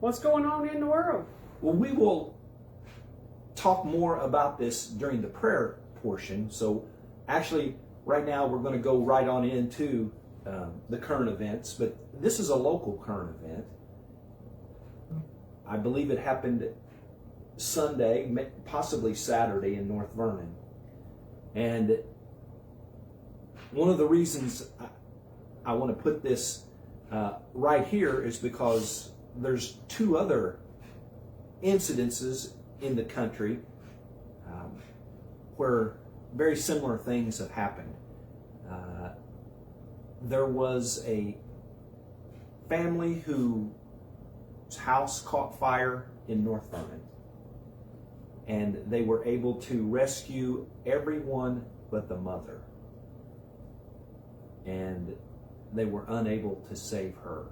What's going on in the world? Well, we will talk more about this during the prayer portion. So actually, right now we're going to go right on into the current events, but this is a local current event. I believe it happened Sunday, possibly Saturday in North Vernon. And one of the reasons I want to put this right here is because there's two other incidences in the country where very similar things have happened. There was a family whose house caught fire in North Vernon, and they were able to rescue everyone but the mother, and they were unable to save her.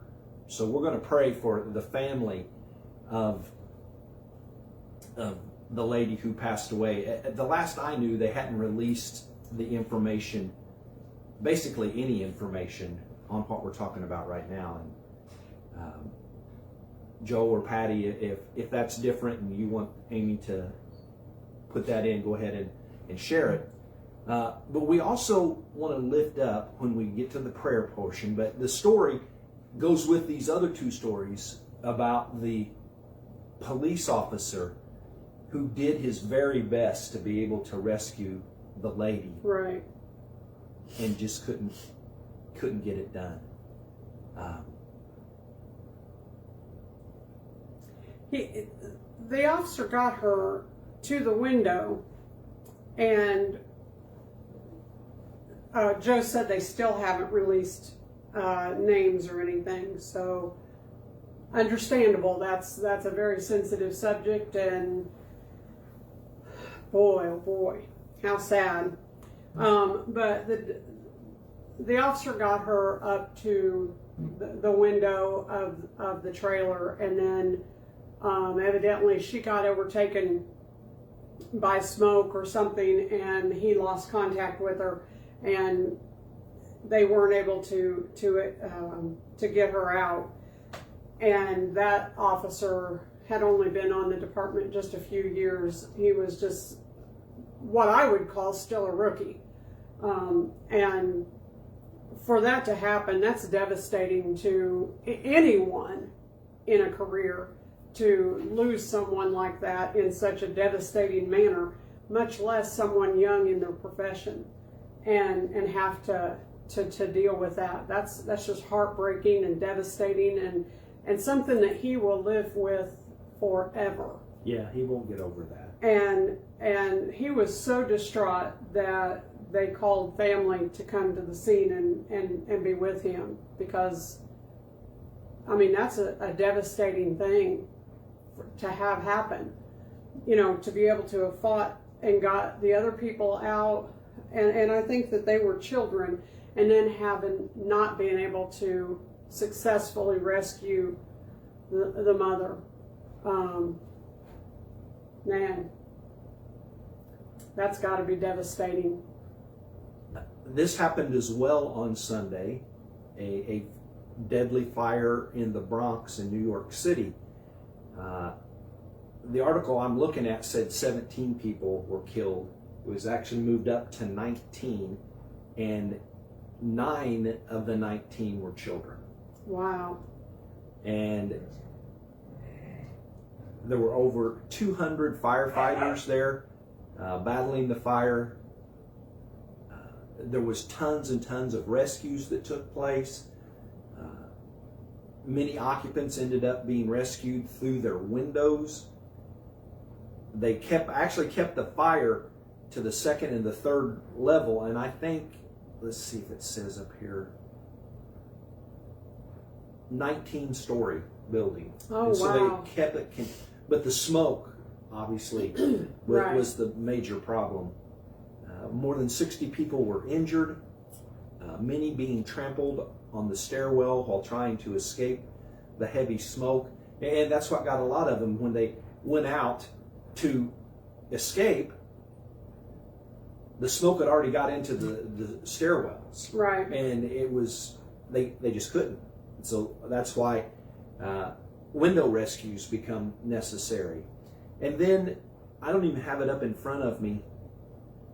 So we're going to pray for the family of the lady who passed away. At the last I knew, they hadn't released the information, basically any information on what we're talking about right now. And Joe or Patty, if that's different and you want Amy to put that in, go ahead and share it. But we also want to lift up when we get to the prayer portion, but the story goes with these other two stories about the police officer who did his very best to be able to rescue the lady. Right. And just couldn't get it done. The officer got her to the window, and Joe said they still haven't released names or anything, so understandable. That's a very sensitive subject, and boy, oh boy, how sad. But the officer got her up to the window of the trailer, and then evidently she got overtaken by smoke or something, and he lost contact with her, and they weren't able to get her out. And that officer had only been on the department just a few years. He was just what I would call still a rookie. And for that to happen, that's devastating to anyone in a career, to lose someone like that in such a devastating manner, much less someone young in their profession, and have to deal with that. That's just heartbreaking and devastating, and something that he will live with forever. Yeah, he won't get over that. And he was so distraught that they called family to come to the scene and be with him, because, I mean, that's a devastating thing to have happen. You know, to be able to have fought and got the other people out, and I think that they were children, and then not being able to successfully rescue the mother. Man, that's got to be devastating. This happened as well on Sunday, a deadly fire in the Bronx in New York City. The article I'm looking at said 17 people were killed. It was actually moved up to 19, and 9 of the 19 were children. Wow. And there were over 200 firefighters there battling the fire. There was tons and tons of rescues that took place. Many occupants ended up being rescued through their windows. They actually kept the fire to the second and the third level, and I think, let's see if it says up here, 19-story building. Oh, and so wow. they kept it, but the smoke obviously Right. was the major problem. More than 60 people were injured, many being trampled on the stairwell while trying to escape the heavy smoke. And that's what got a lot of them when they went out to escape. The smoke had already got into the stairwells. Right. And it was, they just couldn't. So that's why window rescues become necessary. And then, I don't even have it up in front of me,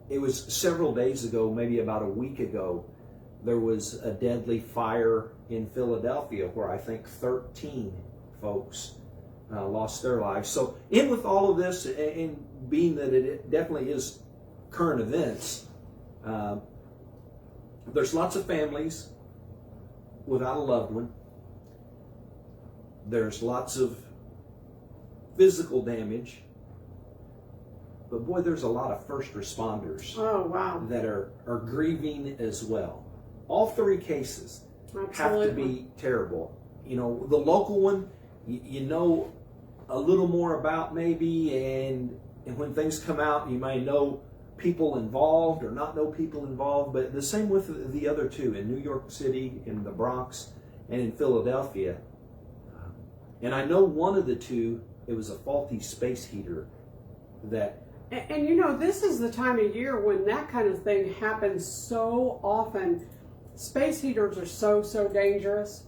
it was several days ago, maybe about a week ago, there was a deadly fire in Philadelphia where I think 13 folks lost their lives. So in with all of this, and being that it definitely is current events, there's lots of families without a loved one. There's lots of physical damage. But boy, there's a lot of first responders that are grieving as well. All three cases have to be terrible. You know, the local one, you know a little more about maybe, and when things come out, you may know people involved or not know people involved, but the same with the other two in New York City, in the Bronx, and in Philadelphia. And I know one of the two, it was a faulty space heater that... And you know, this is the time of year when that kind of thing happens so often. Space heaters are so dangerous.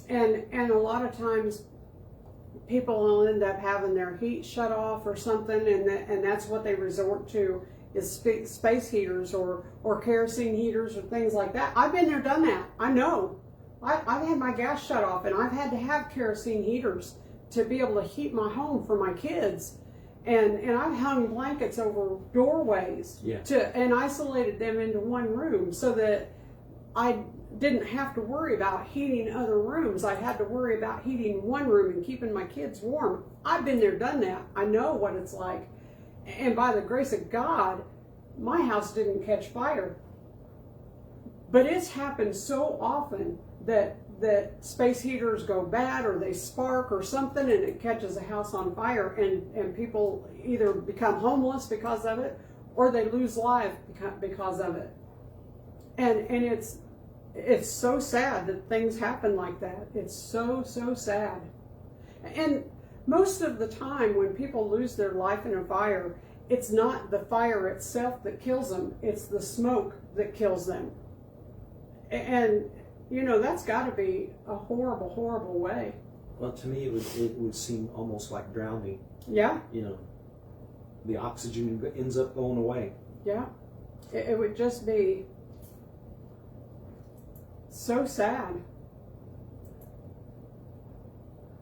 And a lot of times people will end up having their heat shut off or something, and that's what they resort to is space heaters or kerosene heaters or things like that. I've been there, done that. I know. I've had my gas shut off, and I've had to have kerosene heaters to be able to heat my home for my kids. And I've hung blankets over doorways and isolated them into one room so that I didn't have to worry about heating other rooms. I had to worry about heating one room and keeping my kids warm. I've been there, done that. I know what it's like. And by the grace of God, my house didn't catch fire. But it's happened so often that space heaters go bad or they spark or something and it catches a house on fire, and people either become homeless because of it or they lose life because of it. And it's so sad that things happen like that. It's so sad. And most of the time when people lose their life in a fire, it's not the fire itself that kills them, it's the smoke that kills them. And you know, that's got to be a horrible way. Well, to me, it would seem almost like drowning. Yeah. You know, the oxygen ends up going away. Yeah. It would just be so sad.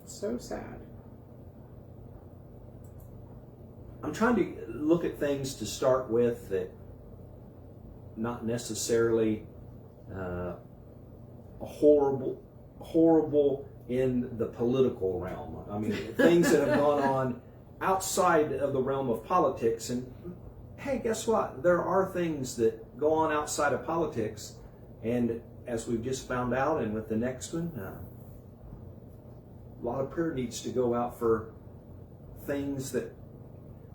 So sad. I'm trying to look at things to start with that not necessarily horrible in the political realm. I mean, things that have gone on outside of the realm of politics. And hey, guess what? There are things that go on outside of politics. And as we've just found out, and with the next one, a lot of prayer needs to go out for things that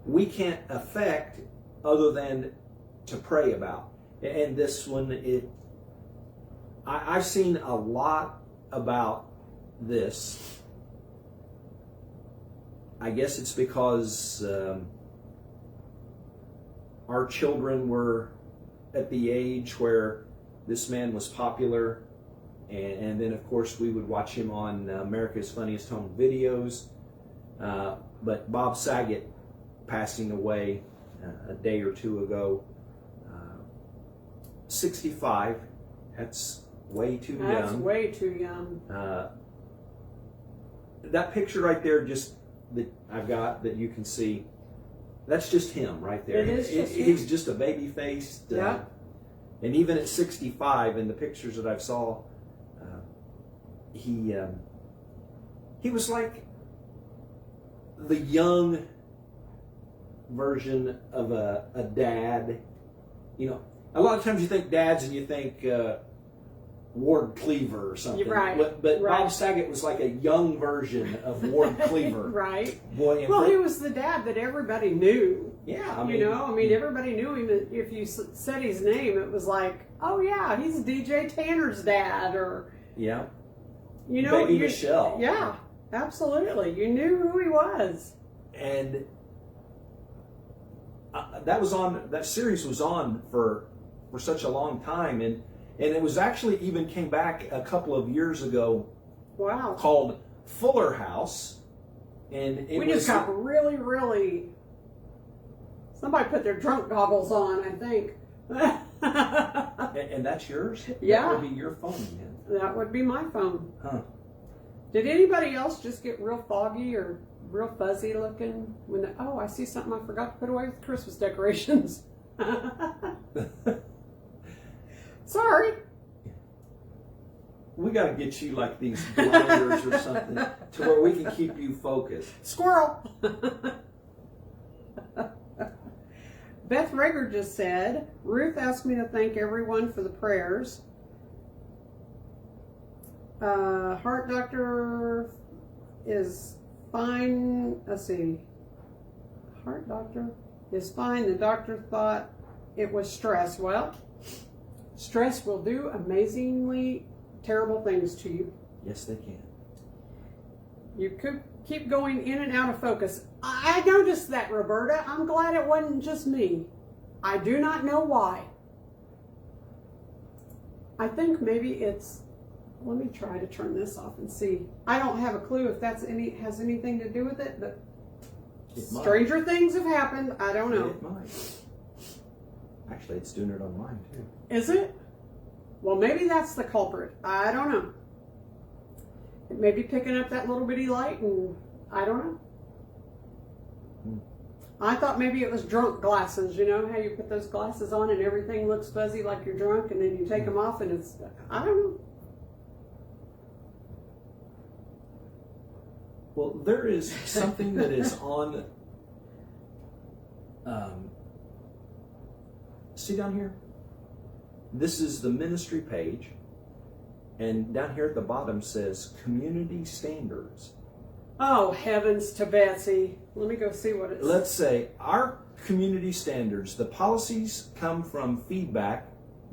we can't affect other than to pray about. And this one, I've seen a lot about this. I guess it's because our children were at the age where this man was popular, and then of course we would watch him on America's Funniest Home Videos. But Bob Saget passing away a day or two ago, 65. That's way too young. That's way too young. That picture right there, just that I've got that you can see, that's just him right there. It is just him. He's just a baby-faced. Yeah. And even at 65, in the pictures that I saw, he was like the young version of a dad. You know, a lot of times you think dads and you think Ward Cleaver or something. Right. But right. Bob Saget was like a young version of Ward Cleaver. Right. Boy, well, he was the dad that everybody knew. Yeah. I mean, everybody knew him. If you said his name, it was like, oh yeah, he's DJ Tanner's dad, or yeah. You know, Baby Michelle. Yeah, absolutely. You knew who he was. And that series was on for such a long time, and it was actually even came back a couple of years ago. Wow. Called Fuller House, and We just got really, really. Somebody put their drunk goggles on, I think. And that's yours? Yeah. That would be your phone then. That would be my phone. Huh. Did anybody else just get real foggy or real fuzzy looking when I see something I forgot to put away with Christmas decorations. Sorry. We got to get you like these blinders or something to where we can keep you focused. Squirrel. Beth Rager just said, Ruth asked me to thank everyone for the prayers. Heart doctor is fine. Let's see. Heart doctor is fine. The doctor thought it was stress. Well, stress will do amazingly terrible things to you. Yes, they can. You could keep going in and out of focus. I noticed that, Roberta. I'm glad it wasn't just me. I do not know why. I think maybe it's... Let me try to turn this off and see. I don't have a clue if that's has anything to do with it, but stranger things have happened. I don't know. It might. Actually, it's doing it on mine too. Is it? Well, maybe that's the culprit. I don't know. It may be picking up that little bitty light, and I don't know. I thought maybe it was drunk glasses. You know how you put those glasses on and everything looks fuzzy like you're drunk, and then you take them off and it's... I don't know. Well, there is something that is on... see down here? This is the ministry page. And down here at the bottom says community standards. Oh, heavens to Betsy. Let me go see what it says. Let's say our community standards, the policies come from feedback.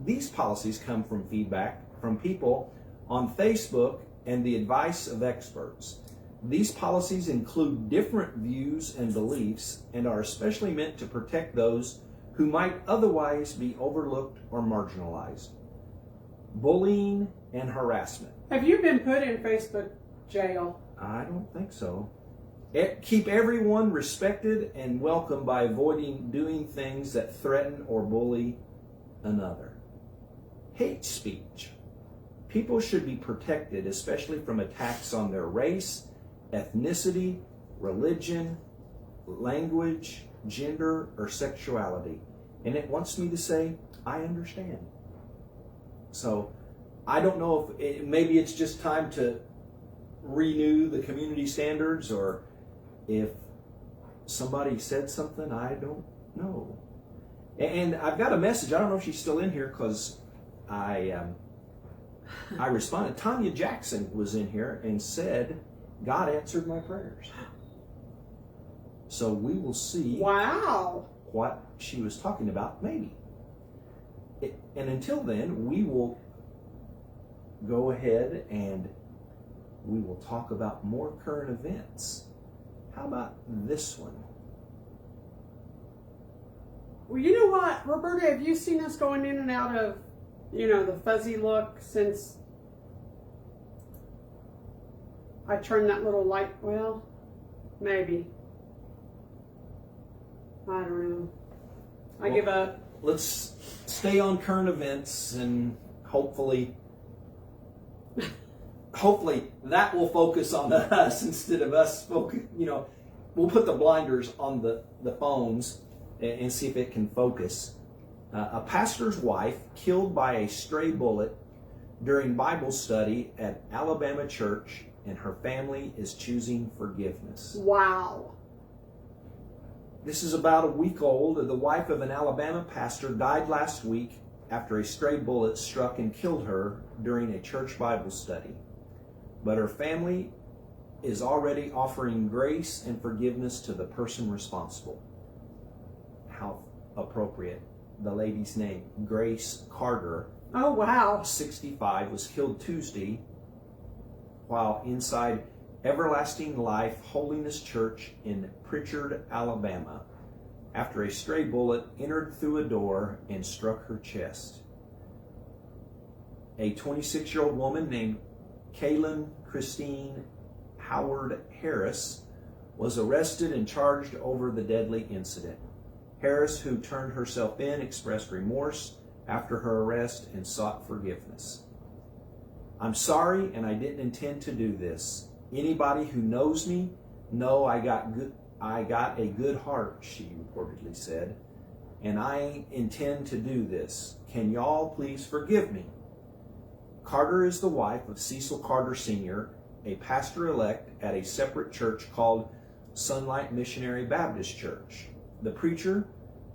These policies come from feedback from people on Facebook and the advice of experts. These policies include different views and beliefs and are especially meant to protect those who might otherwise be overlooked or marginalized. Bullying and harassment. Have you been put in Facebook jail? I don't think so. Keep everyone respected and welcome by avoiding doing things that threaten or bully another. Hate speech. People should be protected, especially from attacks on their race, ethnicity, religion, language, gender, or sexuality. And it wants me to say, I understand. So, I don't know if maybe it's just time to renew the community standards, or if somebody said something, I don't know. And I've got a message. I don't know if she's still in here because I responded. Tanya Jackson was in here and said, God answered my prayers. So we will see. Wow. What she was talking about, maybe. And until then, we will go ahead and we will talk about more current events. How about this one? Well, you know what, Roberta, have you seen us going in and out of, the fuzzy look since I turned that little light? Well, maybe. I don't know. I give up. Let's stay on current events, and hopefully that will focus on us instead of us focus. We'll put the blinders on the phones and see if it can focus. A pastor's wife killed by a stray bullet during Bible study at Alabama church, and her family is choosing forgiveness. Wow. This is about a week old. The wife of an Alabama pastor died last week after a stray bullet struck and killed her during a church Bible study. But her family is already offering grace and forgiveness to the person responsible. How appropriate. The lady's name, Grace Carter. Oh, wow. 65, was killed Tuesday while inside Everlasting Life Holiness Church in Pritchard, Alabama, after a stray bullet entered through a door and struck her chest. A 26-year-old woman named Kaylin Christine Howard Harris, was arrested and charged over the deadly incident. Harris, who turned herself in, expressed remorse after her arrest and sought forgiveness. I'm sorry, and I didn't intend to do this. Anybody who knows me know I got a good heart, she reportedly said, and I intend to do this. Can y'all please forgive me? Carter is the wife of Cecil Carter Sr., a pastor-elect at a separate church called Sunlight Missionary Baptist Church. The preacher,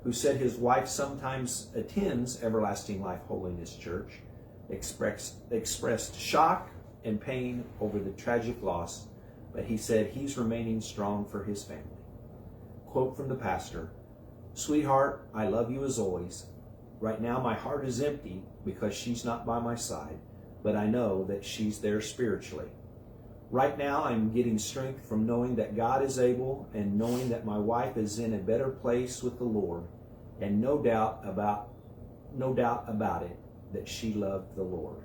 who said his wife sometimes attends Everlasting Life Holiness Church, expressed shock and pain over the tragic loss, but he said he's remaining strong for his family. Quote from the pastor, "Sweetheart, I love you as always. Right now my heart is empty because she's not by my side, but I know that she's there spiritually. Right now I'm getting strength from knowing that God is able and knowing that my wife is in a better place with the Lord, and no doubt about it that she loved the Lord."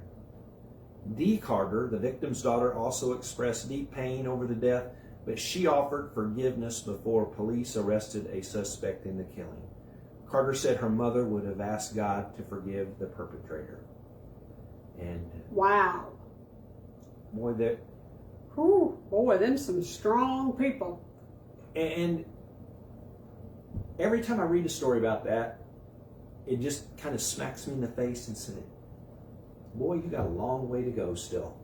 Dee Carter, the victim's daughter, also expressed deep pain over the death, but she offered forgiveness before police arrested a suspect in the killing. Carter said her mother would have asked God to forgive the perpetrator. And wow. boy, that Boy, them some strong people. and every time I read a story about that, it just kind of smacks me in the face and said, boy, you got a long way to go still.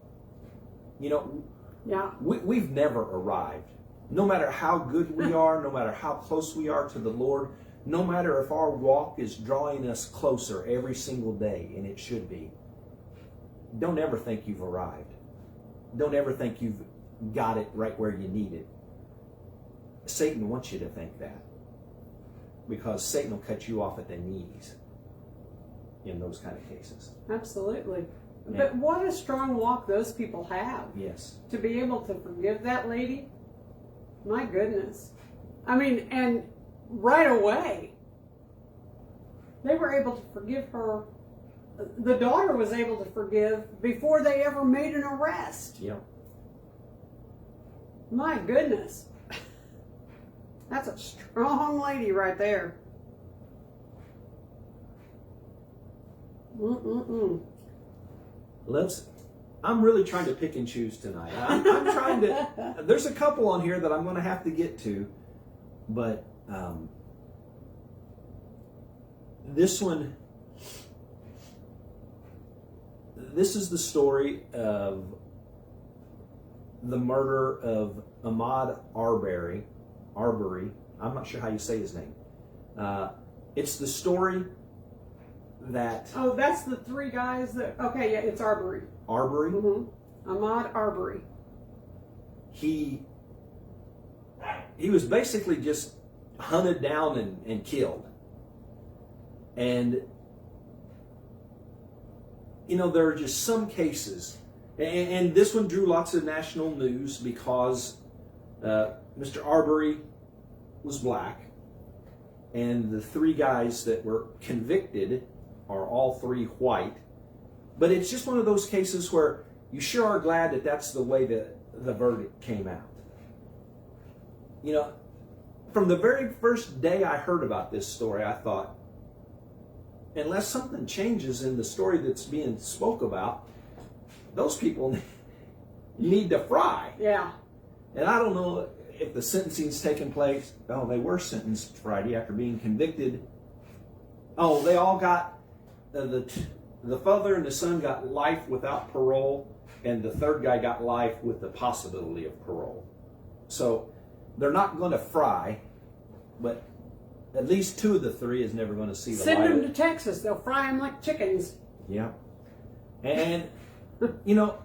You know, Yeah. we've never arrived. No matter how good we are, no matter how close we are to the Lord, no matter if our walk is drawing us closer every single day, and it should be, don't ever think you've arrived. Don't ever think you've got it right where you need it. Satan wants you to think that, because Satan will cut you off at the knees in those kind of cases. Absolutely. Yeah. But what a strong walk those people have. Yes. To be able to forgive that lady. My goodness. I mean, and right away, they were able to forgive her. The daughter was able to forgive before they ever made an arrest. Yeah. My goodness. That's a strong lady right there. I'm really trying to pick and choose tonight. I'm trying to. There's a couple on here that I'm going to have to get to, but this one. This is the story of the murder of Ahmad Aarberry. I'm not sure how you say his name. It's the story that... Oh, that's the three guys that... Okay, yeah, it's Aarberry. Aarberry? Mm-hmm. Ahmad Aarberry. He was basically just hunted down and killed. And, you know, there are just some cases, and this one drew lots of national news because Mr. Aarberry was black, and the three guys that were convicted are all three white. But it's just one of those cases where you sure are glad that that's the way that the verdict came out. You know, from the very first day I heard about this story, I thought, unless something changes in the story that's being spoke about, those people need to fry. Yeah. And I don't know if the sentencing's taken place. Oh, they were sentenced Friday after being convicted. Oh, they all got, the father and the son got life without parole, and the third guy got life with the possibility of parole. So they're not going to fry, but at least two of the three is never going to see the light. Send them to Texas. They'll fry them like chickens. Yeah. And, you know,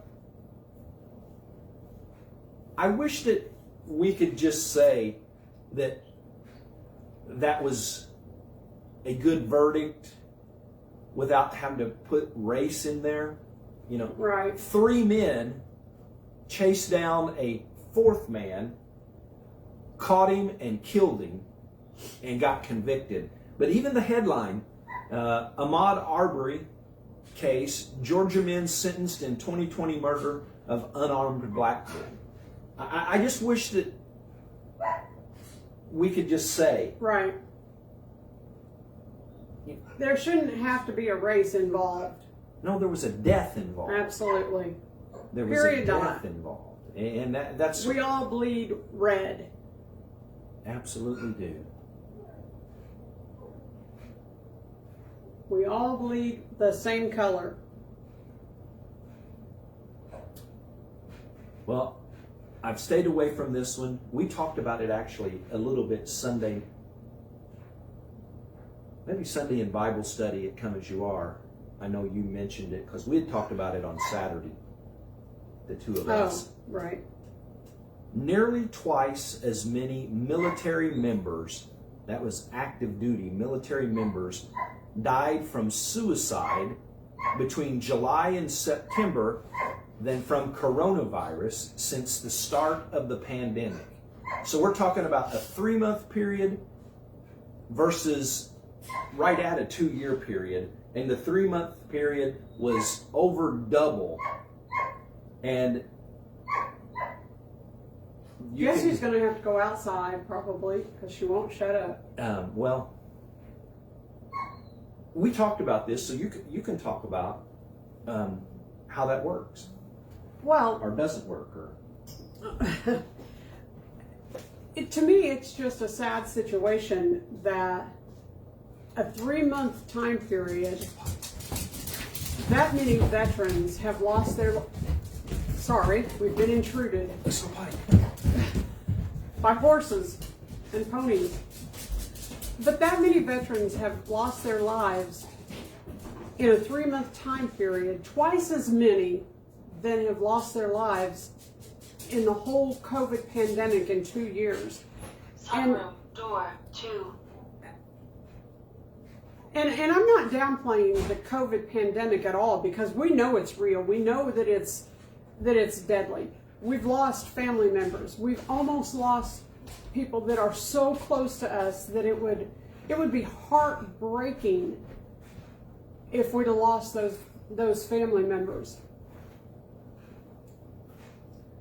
I wish that we could just say that that was a good verdict without having to put race in there. You know, Right. 3 men chased down a 4th man, caught him and killed him, and got convicted. But even the headline, Ahmad Aarberry case, Georgia men sentenced in 2020 murder of unarmed black men. I just wish that we could just say, right. There shouldn't have to be a race involved. no, there was a death involved. Absolutely. There was Period. a death involved. And that's... We all bleed red. Absolutely do. We all bleed the same color. Well, I've stayed away from this one. We talked about it actually a little bit Sunday, maybe Sunday in Bible study at Come As You Are. I know you mentioned it because we had talked about it on Saturday, the two of us. Oh, right. Nearly twice as many military members, that was active duty military members, died from suicide between July and September than from coronavirus since the start of the pandemic. So we're talking about a 3-month period versus right at a 2-year period. And the 3-month period was over double. And Guess who's going to have to go outside probably because she won't shut up. Well, we talked about this, so you can talk about how that works. Well, Or doesn't work, or to me, it's just a sad situation that a 3-month time period, that many veterans have lost their. Sorry, we've been intruded by horses and ponies. But that many veterans have lost their lives in a 3-month time period, twice as many than have lost their lives in the whole COVID pandemic in 2 years. Sunroom, door 2. And I'm not downplaying the COVID pandemic at all because we know it's real. We know that it's deadly. We've lost family members. We've almost lost people that are so close to us that it would be heartbreaking if we'd have lost those family members.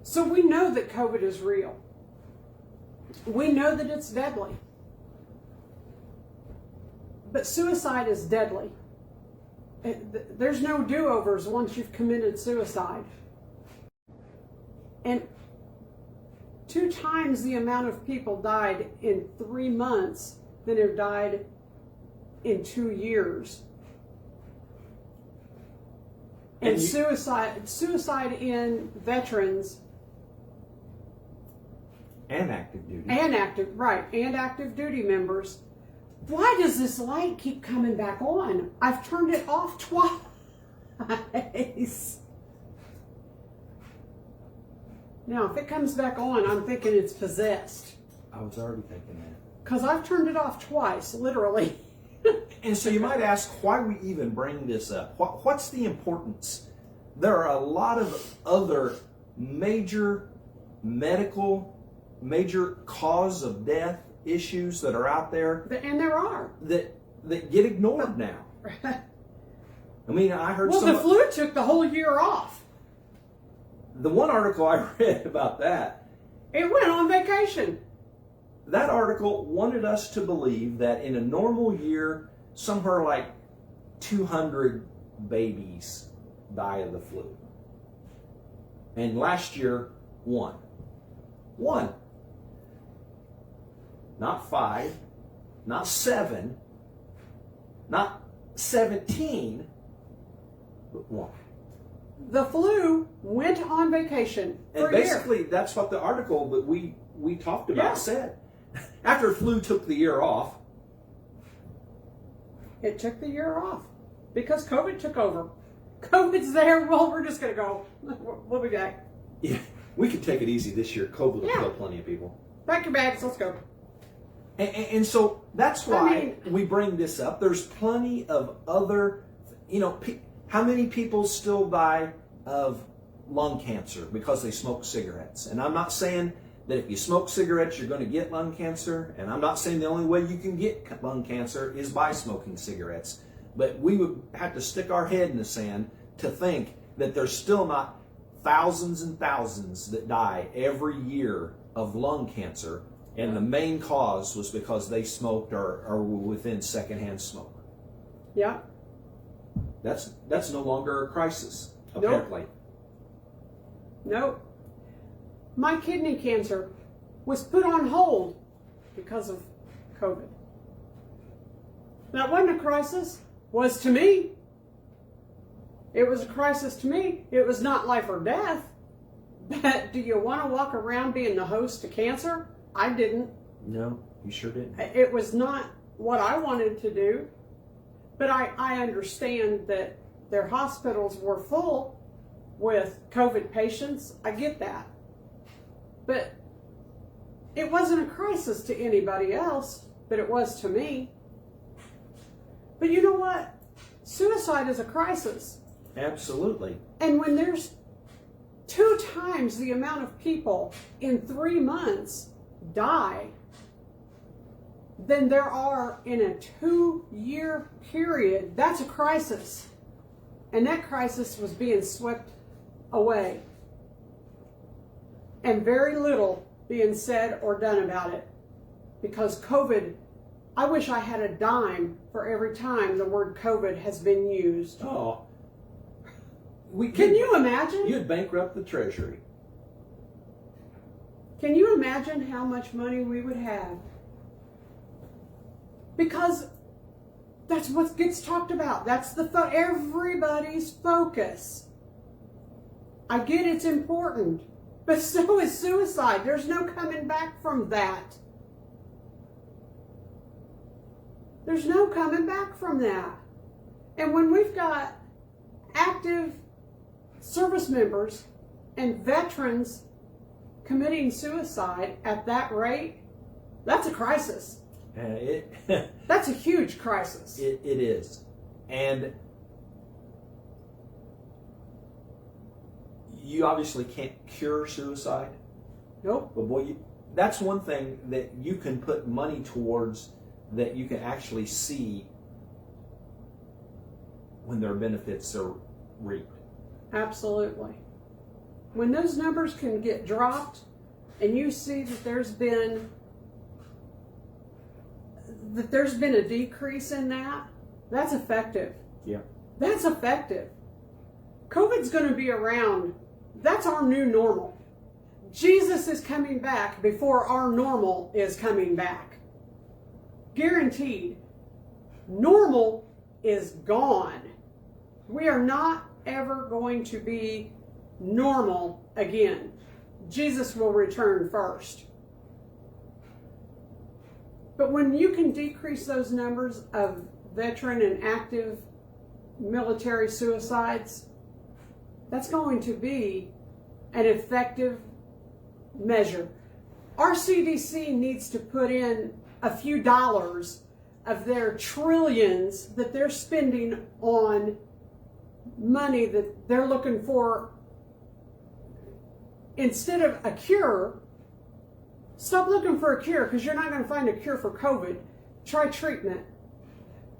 So we know that COVID is real. We know that it's deadly. But suicide is deadly. There's no do-overs once you've committed suicide. And 2 times the amount of people died in 3 months than have died in 2 years. And suicide in veterans and active duty. and active duty members. Why does this light keep coming back on? I've turned it off twice. Now, if it comes back on, I'm thinking it's possessed. I was already thinking that. Because I've turned it off twice, literally. And so you might ask why we even bring this up. What's the importance? There are a lot of other major cause of death issues that are out there. And there are. That get ignored now. I mean, I heard the flu took the whole year off. The one article I read about that, It went on vacation. that article wanted us to believe that in a normal year, somewhere like 200 babies die of the flu. And last year, 1. 1. Not 5, not 7, not 17, but 1. The flu went on vacation for And a basically, year. that's what the article that we talked about Yeah. said. After flu took the year off, It took the year off because COVID took over. COVID's there. Well, we're just going to go. We'll be back. yeah, we could take it easy this year. COVID will Yeah. kill plenty of people. Pack your bags. Let's go. And so that's why I mean, we bring this up. There's plenty of other, how many people still die of lung cancer because they smoke cigarettes? And I'm not saying that if you smoke cigarettes, you're going to get lung cancer. And I'm not saying the only way you can get lung cancer is by smoking cigarettes. But we would have to stick our head in the sand to think that there's still not thousands and thousands that die every year of lung cancer, and the main cause was because they smoked or were within secondhand smoke. Yeah. That's no longer a crisis, apparently. Nope. My kidney cancer was put on hold because of COVID. That wasn't a crisis. Was to me. It was a crisis to me. It was not life or death. But do you want to walk around being the host to cancer? I didn't. No, you sure didn't. It was not what I wanted to do. But I understand that their hospitals were full with COVID patients. I get that. But it wasn't a crisis to anybody else, but it was to me. But you know what? Suicide is a crisis. Absolutely. And when there's 2 times the amount of people in 3 months die than there are in a 2-year period, that's a crisis. And that crisis was being swept away. And very little being said or done about it. Because COVID, I wish I had a dime for every time the word COVID has been used. Oh. Can you imagine? You'd bankrupt the Treasury. Can you imagine how much money we would have? Because that's what gets talked about. That's everybody's focus. I get it's important, but so is suicide. There's no coming back from that. There's no coming back from that. And when we've got active service members and veterans committing suicide at that rate, that's a crisis. That's a huge crisis. It is. And you obviously can't cure suicide. Nope. But boy, that's one thing that you can put money towards, that you can actually see when their benefits are reaped. Absolutely. When those numbers can get dropped and you see that there's been a decrease in that, that's effective. Yeah. That's effective. COVID's going to be around. That's our new normal. Jesus is coming back before our normal is coming back. Guaranteed. Normal is gone. We are not ever going to be normal again. Jesus will return first. But when you can decrease those numbers of veteran and active military suicides, that's going to be an effective measure. Our CDC needs to put in a few dollars of their trillions that they're spending on money that they're looking for. Instead of a cure, stop looking for a cure, because you're not going to find a cure for COVID. Try treatment.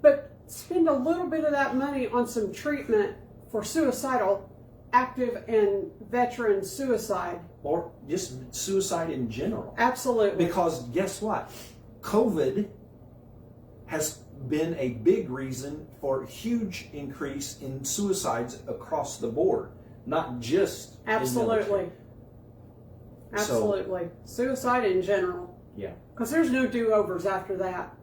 But spend a little bit of that money on some treatment for suicidal, active and veteran suicide. Or just suicide in general. Absolutely. Because guess what? COVID has been a big reason for a huge increase in suicides across the board, not just Absolutely. in military. Absolutely. Suicide in general. Yeah. Because there's no do-overs after that.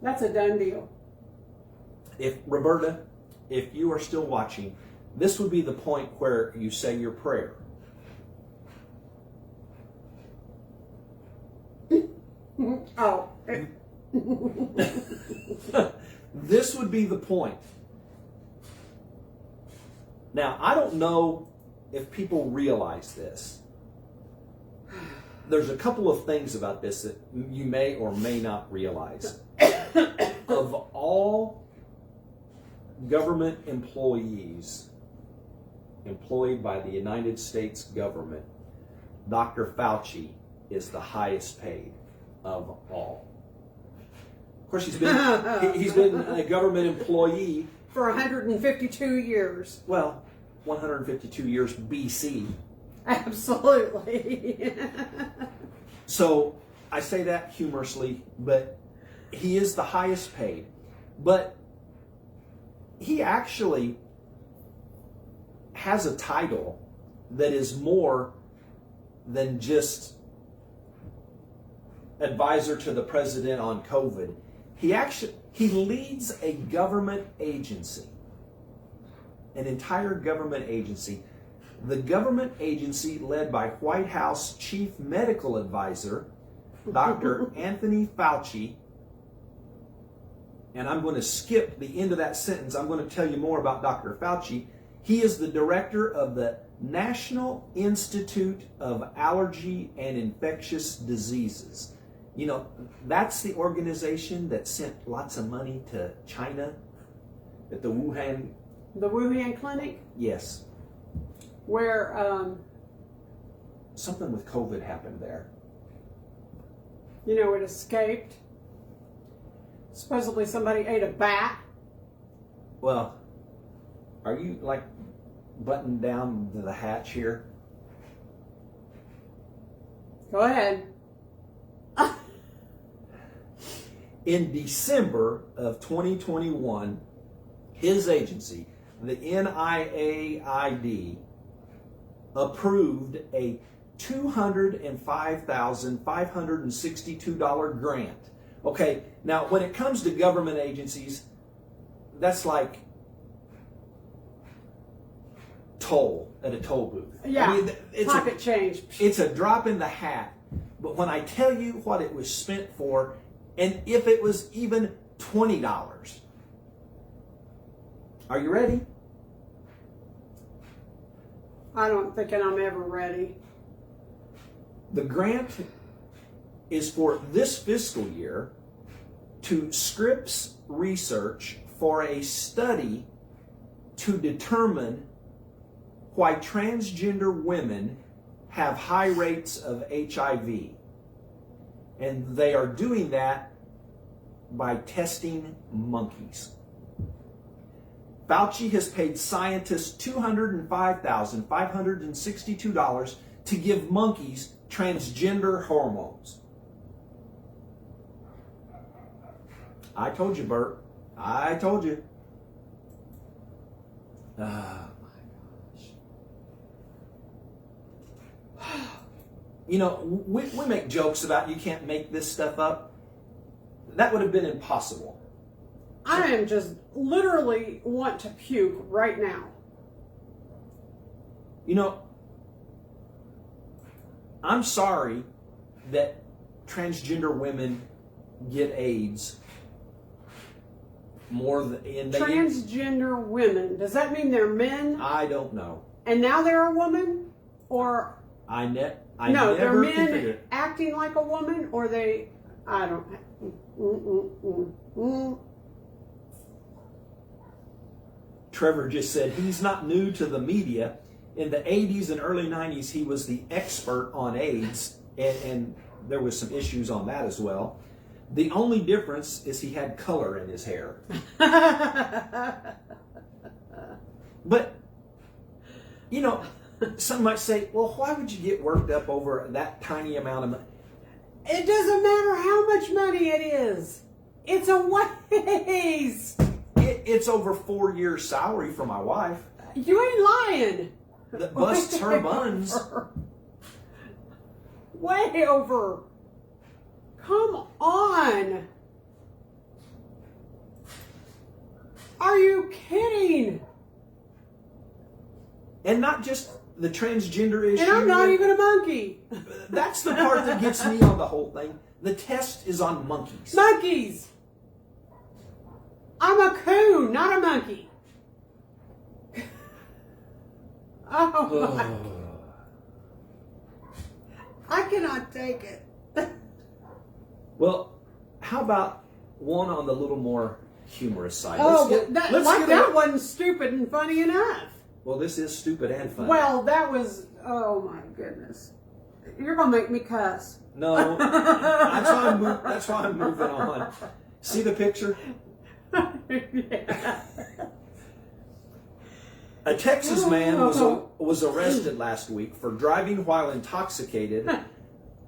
That's a done deal. Roberta, if you are still watching, this would be the point where you say your prayer. Oh. This would be the point. Now, I don't know if people realize this. There's a couple of things about this that you may or may not realize. Of all government employees employed by the United States government, Dr. Fauci is the highest paid of all. Of course, he's been a government employee for 152 years. Well, 152 years BC. Absolutely. So I say that humorously, but he is the highest paid. But he actually has a title that is more than just advisor to the president on COVID. He leads a government agency, an entire government agency. The government agency led by White House Chief Medical Advisor, Dr. Anthony Fauci. And I'm going to skip the end of that sentence. I'm going to tell you more about Dr. Fauci. He is the director of the National Institute of Allergy and Infectious Diseases. You know, that's the organization that sent lots of money to China at the Wuhan. The Wuhan clinic? Yes. Where, something with COVID happened there. you know, it escaped. Supposedly somebody ate a bat. Well, are you like buttoned down to the hatch here? Go ahead. In December of 2021, his agency, the NIAID, approved a $205,562 grant. Okay, now when it comes to government agencies, that's like toll at a toll booth. Yeah, I mean, pocket change. It's a drop in the hat. But when I tell you what it was spent for, and if it was even $20, are you ready? I don't think I'm ever ready. The grant is for this fiscal year to Scripps Research for a study to determine why transgender women have high rates of HIV. And they are doing that by testing monkeys. Fauci has paid scientists $205,562 to give monkeys transgender hormones. I told you, Bert. I told you. Oh, my gosh. You know, we make jokes about you can't make this stuff up. That would have been impossible. I am just literally want to puke right now. You know, I'm sorry that transgender women get AIDS more than Transgender women. Does that mean they're men? I don't know. And now they're a woman? Or No, they're men considered. acting like a woman, or they, I don't. Trevor just said he's not new to the media. In the 80s and early 90s, he was the expert on AIDS, and there was some issues on that as well. The only difference is he had color in his hair. But, you know, some might say, well, why would you get worked up over that tiny amount of money? It doesn't matter how much money it is. It's a waste. It's over 4 years' salary for my wife. You ain't lying. That busts her buns. Way over. Come on. Are you kidding? And not just the transgender issue. And I'm not even a monkey. That's the part that gets me on the whole thing. The test is on monkeys. Monkeys. I'm a coon, not a monkey. Oh my. I cannot take it. Well, how about one on the little more humorous side? That wasn't stupid and funny enough. Well, this is stupid and funny. Well, that was, oh my goodness. You're going to make me cuss. No, that's why I'm moving on. See the picture? Yeah. A Texas man was arrested last week for driving while intoxicated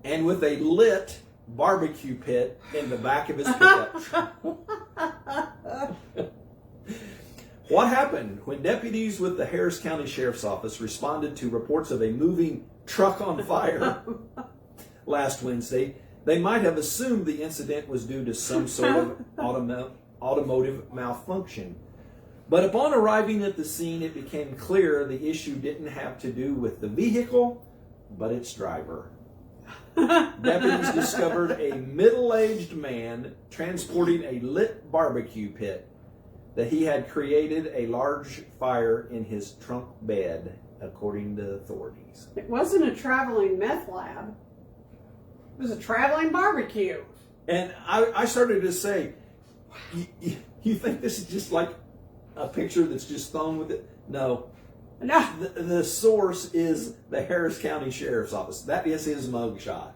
and with a lit barbecue pit in the back of his pickup truck. What happened when deputies with the Harris County Sheriff's Office responded to reports of a moving truck on fire last Wednesday? They might have assumed the incident was due to some sort of automotive malfunction. But upon arriving at the scene, it became clear the issue didn't have to do with the vehicle, but its driver. Deputies discovered a middle-aged man transporting a lit barbecue pit that he had created a large fire in his trunk bed, according to authorities. It wasn't a traveling meth lab. It was a traveling barbecue. And I started to say, you think this is just like a picture that's just thrown with it? No. No. The source is the Harris County Sheriff's Office. That is his mugshot.